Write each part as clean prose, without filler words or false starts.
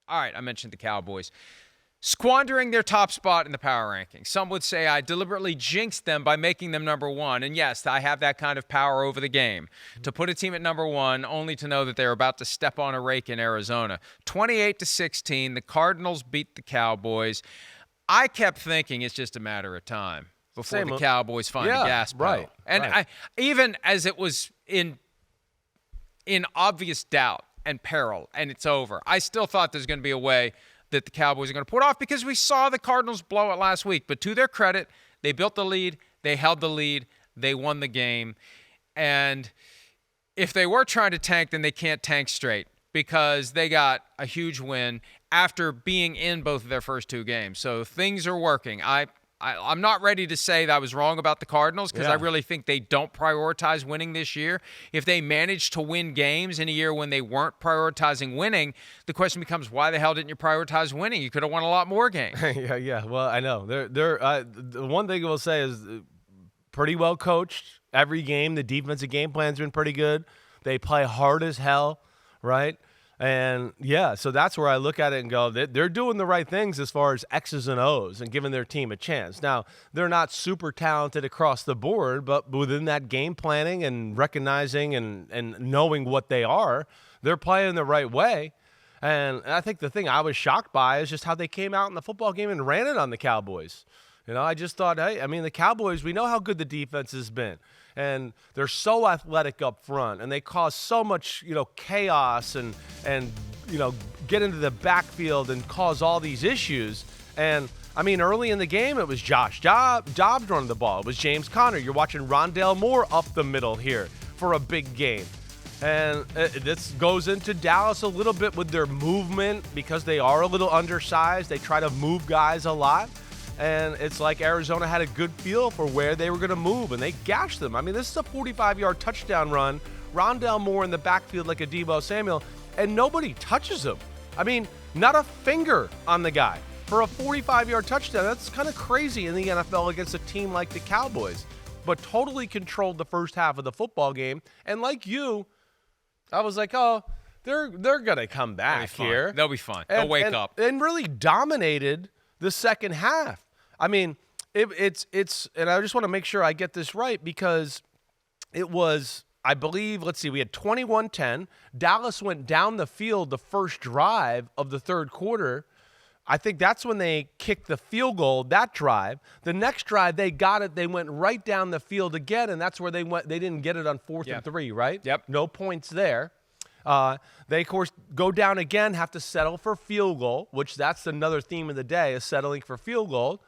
All right, I mentioned the Cowboys. Squandering their top spot in the power rankings. Some would say I deliberately jinxed them by making them number one. And yes, I have that kind of power over the game. To put a team at number one, only to know that they're about to step on a rake in Arizona. 28-16, the Cardinals beat the Cowboys. I kept thinking it's just a matter of time before the Cowboys find the gas pedal. Right, and right. Even as it was in obvious doubt and peril, and it's over, I still thought there's going to be a way that the Cowboys are going to put off because we saw the Cardinals blow it last week. But to their credit, they built the lead, they held the lead, they won the game. And if they were trying to tank, then they can't tank straight because they got a huge win after being in both of their first two games. So things are working. I'm not ready to say that I was wrong about the Cardinals because I really think they don't prioritize winning this year. If they manage to win games in a year when they weren't prioritizing winning, the question becomes, why the hell didn't you prioritize winning? You could have won a lot more games. Yeah. Well, I know. The one thing I will say is pretty well coached every game. The defensive game plan's been pretty good. They play hard as hell, right? And, so that's where I look at it and go, they're doing the right things as far as X's and O's and giving their team a chance. Now, they're not super talented across the board, but within that game planning and recognizing and knowing what they are, they're playing the right way. And I think the thing I was shocked by is just how they came out in the football game and ran it on the Cowboys. I just thought, the Cowboys, we know how good the defense has been. And they're so athletic up front, and they cause so much, chaos and get into the backfield and cause all these issues. And, early in the game, it was Josh Dobbs running the ball. It was James Conner. You're watching Rondale Moore up the middle here for a big game. And this goes into Dallas a little bit with their movement because they are a little undersized. They try to move guys a lot. And it's like Arizona had a good feel for where they were going to move, and they gashed them. This is a 45-yard touchdown run. Rondale Moore in the backfield like a Deebo Samuel, and nobody touches him. Not a finger on the guy for a 45-yard touchdown. That's kind of crazy in the NFL against a team like the Cowboys, but totally controlled the first half of the football game. And like you, I was like, oh, they're going to come back here. They'll be fine. They'll wake up. And really dominated the second half. It's and I just want to make sure I get this right because it was, I believe, we had 21-10. Dallas went down the field the first drive of the third quarter. I think that's when they kicked the field goal, that drive. The next drive, they got it. They went right down the field again, and that's where they went. They didn't get it on 4th and 3, right? Yep. No points there. They, of course, go down again, have to settle for field goal, which that's another theme of the day is settling for field goal.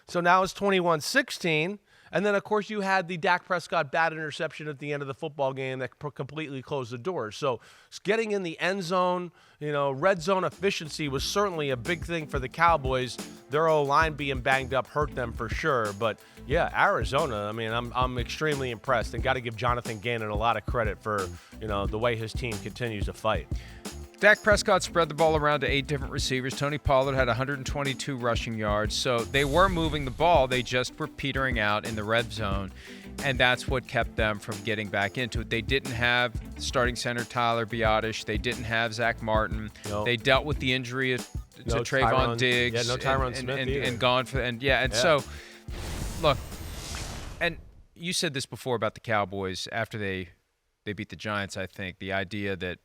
So now it's 21-16. And then, of course, you had the Dak Prescott bad interception at the end of the football game that completely closed the doors. So getting in the end zone, red zone efficiency was certainly a big thing for the Cowboys. Their O-line being banged up hurt them for sure. But, Arizona, I'm extremely impressed and got to give Jonathan Gannon a lot of credit for, the way his team continues to fight. Dak Prescott spread the ball around to 8 different receivers. Tony Pollard had 122 rushing yards. So they were moving the ball. They just were petering out in the red zone. And that's what kept them from getting back into it. They didn't have starting center Tyler Biotish. They didn't have Zach Martin. Nope. They dealt with the injury to Trayvon Diggs. Yeah, no Tyron Smith either. And gone for so look, and you said this before about the Cowboys after they beat the Giants, I think. The idea that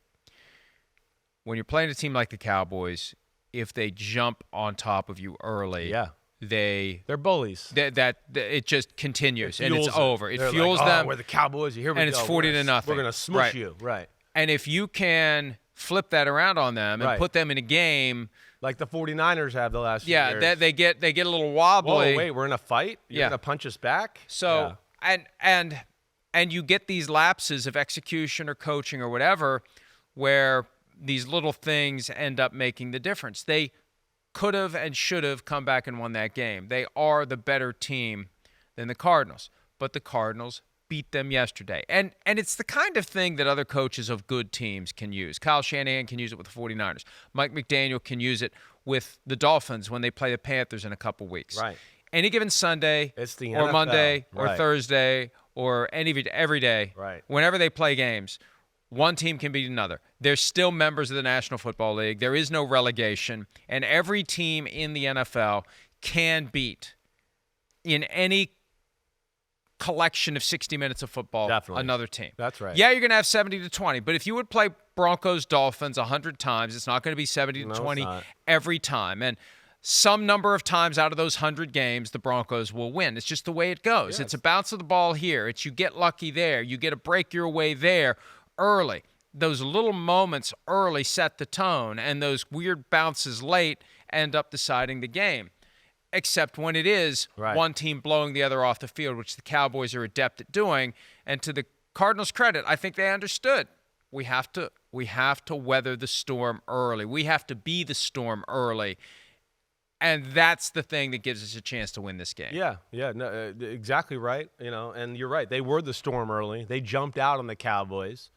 when you're playing a team like the Cowboys, if they jump on top of you early, they're bullies. That it just continues and it's over. It fuels them. We're the Cowboys. Here we go. And it's 40-0. We're gonna smush you, right? And if you can flip that around on them and put them in a game like the 49ers have the last few years. they get a little wobbly. Whoa, wait, we're in a fight? You're gonna punch us back? So and you get these lapses of execution or coaching or whatever where these little things end up making the difference. They could have and should have come back and won that game. They are the better team than the Cardinals, but the Cardinals beat them yesterday. And it's the kind of thing that other coaches of good teams can use. Kyle Shanahan can use it with the 49ers. Mike McDaniel can use it with the Dolphins when they play the Panthers in a couple weeks. Right. Any given Sunday it's the or NFL. Monday or Thursday or every day, right. Whenever they play games, one team can beat another. They're still members of the National Football League. There is no relegation. And every team in the NFL can beat, in any collection of 60 minutes of football, another team. That's right. Yeah, you're going to have 70-20. But if you would play Broncos-Dolphins 100 times, it's not going to be 70-20 every time. And some number of times out of those 100 games, the Broncos will win. It's just the way it goes. Yes. It's a bounce of the ball here. It's you get lucky there. You get to break your way there early. Those little moments early set the tone, and those weird bounces late end up deciding the game. Except when it is one team blowing the other off the field, which the Cowboys are adept at doing. And to the Cardinals' credit, I think they understood. We have to weather the storm early. We have to be the storm early. And that's the thing that gives us a chance to win this game. Yeah, no, exactly right. And you're right. They were the storm early. They jumped out on the Cowboys.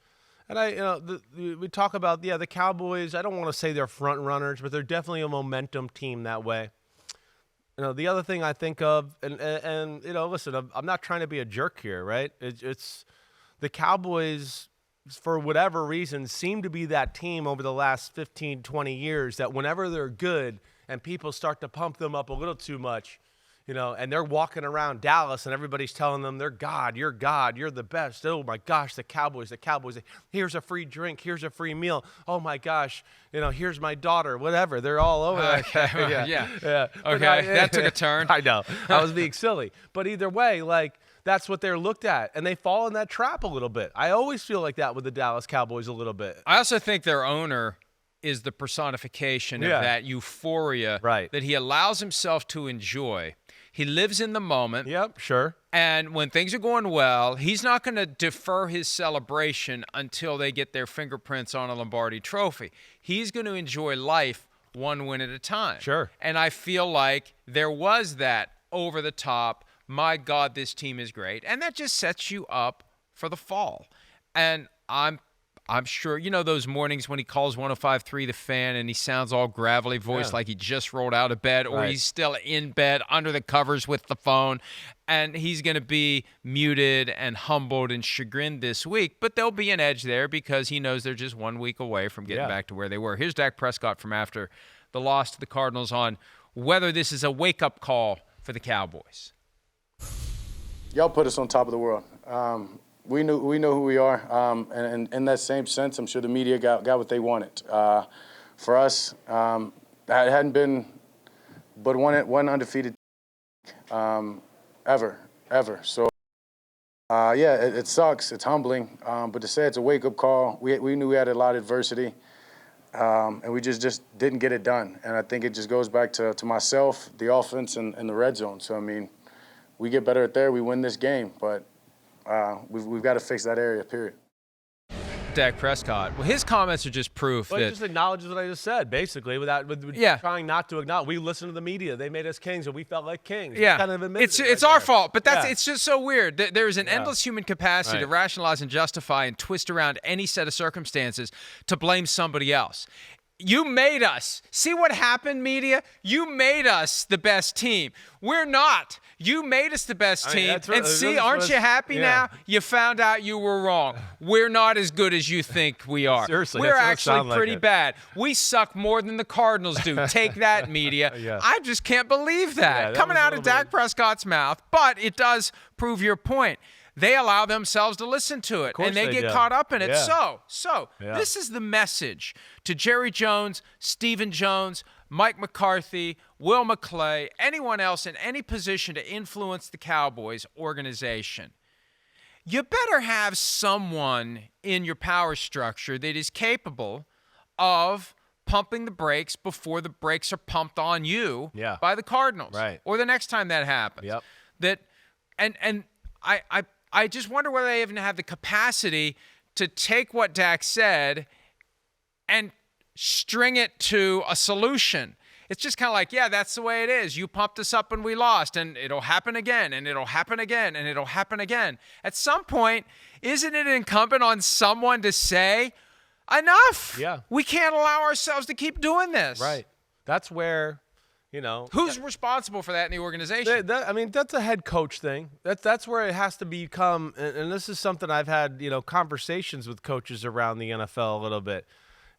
And we talk about the Cowboys. I don't want to say they're front runners, but they're definitely a momentum team that way. The other thing I think of, and listen, I'm not trying to be a jerk here, right? It's the Cowboys, for whatever reason, seem to be that team over the last 15, 20 years that whenever they're good and people start to pump them up a little too much, and they're walking around Dallas and everybody's telling them they're God, you're the best. Oh my gosh, the Cowboys. Here's a free drink, here's a free meal. Oh my gosh, here's my daughter, whatever. They're all over that. Yeah. Okay, that took a turn. I know. I was being silly. But either way, that's what they're looked at, and they fall in that trap a little bit. I always feel like that with the Dallas Cowboys a little bit. I also think their owner is the personification of that euphoria that he allows himself to enjoy. He lives in the moment. Yep, sure. And when things are going well, he's not going to defer his celebration until they get their fingerprints on a Lombardi trophy. He's going to enjoy life one win at a time. Sure. And I feel like there was that over the top, my God, this team is great. And that just sets you up for the fall. And I'm sure, those mornings when he calls 105.3 The Fan and he sounds all gravelly voiced like he just rolled out of bed, or he's still in bed under the covers with the phone, and he's going to be muted and humbled and chagrined this week. But there'll be an edge there because he knows they're just 1 week away from getting back to where they were. Here's Dak Prescott from after the loss to the Cardinals on whether this is a wake-up call for the Cowboys. Y'all put us on top of the world. We know who we are, and in that same sense, I'm sure the media got what they wanted. For us, it hadn't been but one undefeated ever. So, it sucks. It's humbling, but to say it's a wake-up call, we knew we had a lot of adversity, and we just didn't get it done. And I think it just goes back to myself, the offense, and the red zone. So, we get better at there, we win this game, but we've got to fix that area, period. Dak Prescott. Well, his comments are just proof that he just acknowledges what I just said, basically, with trying not to acknowledge. We listened to the media; they made us kings, and we felt like kings. Yeah, kind of it's our fault, but it's just so weird. There is an endless human capacity to rationalize and justify and twist around any set of circumstances to blame somebody else. You made us. See what happened, media? You made us the best team. We're not. You made us the best team. And see, aren't you happy now? You found out you were wrong. We're not as good as you think we are. Seriously, we're actually pretty bad. We suck more than the Cardinals do. Take that, media. I just can't believe that. Coming out of Dak Prescott's mouth. But it does prove your point. They allow themselves to listen to it, and they get caught up in it. So this is the message to Jerry Jones, Stephen Jones, Mike McCarthy, Will McClay, anyone else in any position to influence the Cowboys organization. You better have someone in your power structure that is capable of pumping the brakes before the brakes are pumped on you by the Cardinals, or the next time that happens. I just wonder whether they even have the capacity to take what Dak said and string it to a solution. It's just kind of like, that's the way it is. You pumped us up and we lost, and it'll happen again, and it'll happen again, and it'll happen again. At some point, isn't it incumbent on someone to say, enough? Yeah. We can't allow ourselves to keep doing this. Right. That's where, Who's responsible for that in the organization? That's a head coach thing. That's where it has to become, and this is something I've had, conversations with coaches around the NFL a little bit.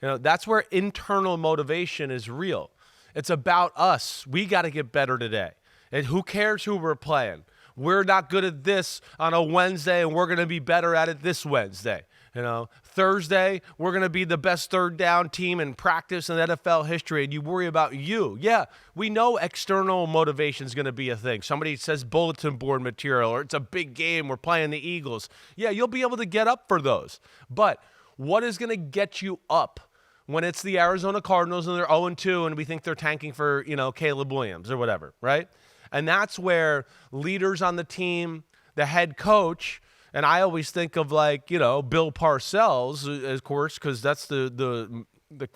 That's where internal motivation is real. It's about us. We got to get better today. And who cares who we're playing? We're not good at this on a Wednesday, and we're going to be better at it this Wednesday. Thursday, we're going to be the best third down team in practice in NFL history, and you worry about you. Yeah, we know external motivation is going to be a thing. Somebody says bulletin board material, or it's a big game, we're playing the Eagles. Yeah, you'll be able to get up for those. But what is going to get you up when it's the Arizona Cardinals and they're 0-2 and we think they're tanking for, Caleb Williams or whatever, right? And that's where leaders on the team, the head coach, and I always think of Bill Parcells, of course, because that's the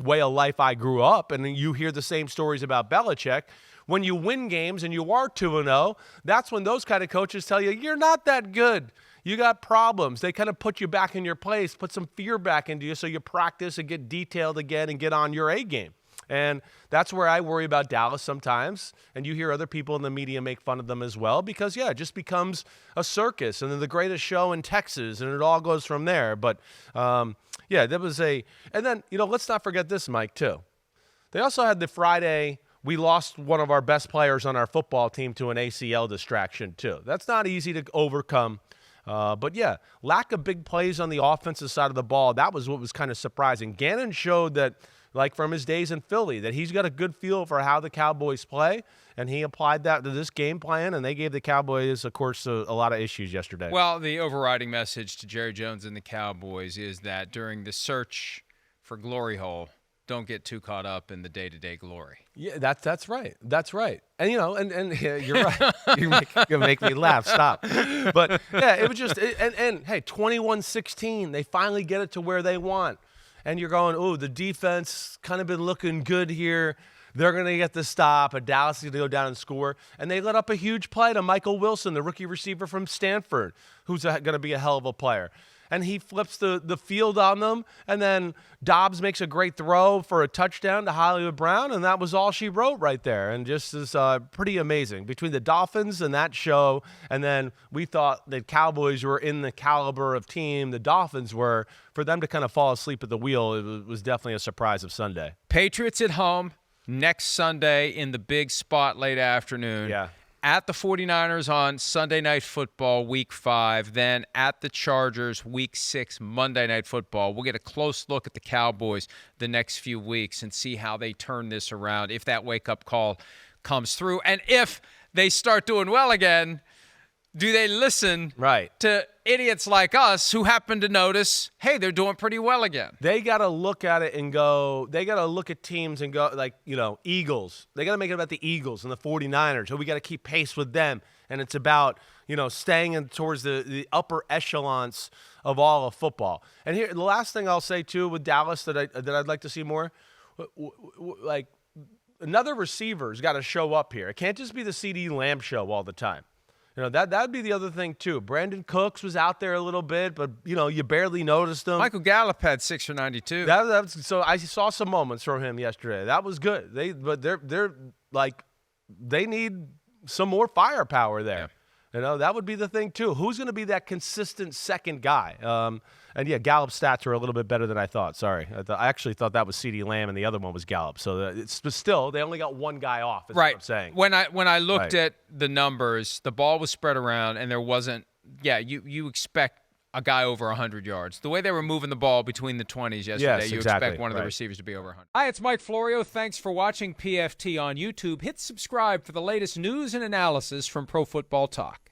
way of life I grew up. And you hear the same stories about Belichick. When you win games and you are 2-0, that's when those kind of coaches tell you, you're not that good. You got problems. They kind of put you back in your place, put some fear back into you so you practice and get detailed again and get on your A game. And that's where I worry about Dallas sometimes. And you hear other people in the media make fun of them as well because, it just becomes a circus and then the greatest show in Texas and it all goes from there. But, there was and then, let's not forget this, Mike, too. They also had the Friday, we lost one of our best players on our football team to an ACL distraction, too. That's not easy to overcome. But lack of big plays on the offensive side of the ball, that was what was kind of surprising. Gannon showed that, from his days in Philly, that he's got a good feel for how the Cowboys play, and he applied that to this game plan, and they gave the Cowboys, of course, a lot of issues yesterday. Well, the overriding message to Jerry Jones and the Cowboys is that during the search for glory hole, don't get too caught up in the day-to-day glory. Yeah, that's right. That's right. And, you're right. You make me laugh. Stop. But, it was just – and hey, 21-16, they finally get it to where they want. And you're going, the defense kind of been looking good here. They're going to get the stop. And Dallas is going to go down and score. And they let up a huge play to Michael Wilson, the rookie receiver from Stanford, who's going to be a hell of a player. And he flips the field on them. And then Dobbs makes a great throw for a touchdown to Hollywood Brown. And that was all she wrote right there. And just is pretty amazing. Between the Dolphins and that show, and then we thought that Cowboys were in the caliber of team the Dolphins were. For them to kind of fall asleep at the wheel, it was definitely a surprise of Sunday. Patriots at home next Sunday in the big spot late afternoon. Yeah. At the 49ers on Sunday Night Football, Week 5. Then at the Chargers, Week 6, Monday Night Football. We'll get a close look at the Cowboys the next few weeks and see how they turn this around, if that wake-up call comes through. And if they start doing well again, do they listen to idiots like us who happen to notice, hey, they're doing pretty well again? They got to look at it and go, they got to look at teams and go, Eagles. They got to make it about the Eagles and the 49ers. So we got to keep pace with them. And it's about, staying towards the upper echelons of all of football. And here, the last thing I'll say, too, with Dallas that I'd like to see more, another receiver's got to show up here. It can't just be the CeeDee Lamb show all the time. That'd be the other thing, too. Brandon Cooks was out there a little bit, but, you barely noticed him. Michael Gallup had 6 for 92. So I saw some moments from him yesterday. That was good. They need some more firepower there. Yeah. That would be the thing, too. Who's going to be that consistent second guy? Gallup's stats are a little bit better than I thought. Sorry. I actually thought that was CeeDee Lamb and the other one was Gallup. So but still, they only got one guy off, is what I'm saying. When I looked at the numbers, the ball was spread around and there wasn't – you expect a guy over 100 yards. The way they were moving the ball between the 20s yesterday, you expect one of the receivers to be over 100. Hi, it's Mike Florio. Thanks for watching PFT on YouTube. Hit subscribe for the latest news and analysis from Pro Football Talk.